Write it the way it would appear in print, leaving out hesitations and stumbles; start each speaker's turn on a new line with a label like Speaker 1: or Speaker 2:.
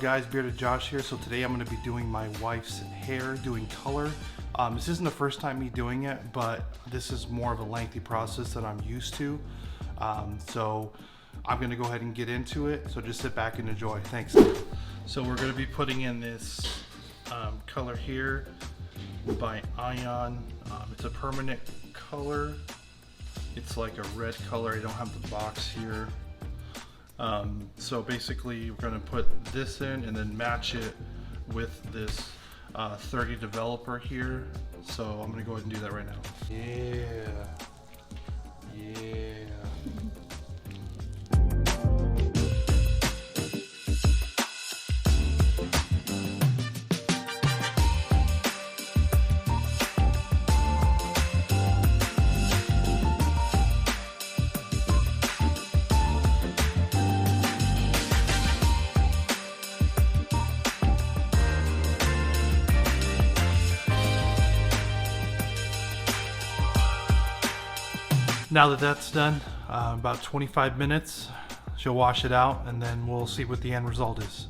Speaker 1: guys, Bearded Josh here. So today I'm going to be doing my wife's hair, doing color. This isn't the first time me doing it, but this is more of a lengthy process that I'm used to. So I'm going to go ahead and get into it. So just sit back and enjoy. Thanks. So we're going to be putting in this color here by Ion. It's a permanent color. It's like a red color. I don't have the box here. So basically we're going to put this in and then match it with this 30 developer here. So I'm going to go ahead and do that right now. Yeah. Now that that's done, about 25 minutes, she'll wash it out and then we'll see what the end result is.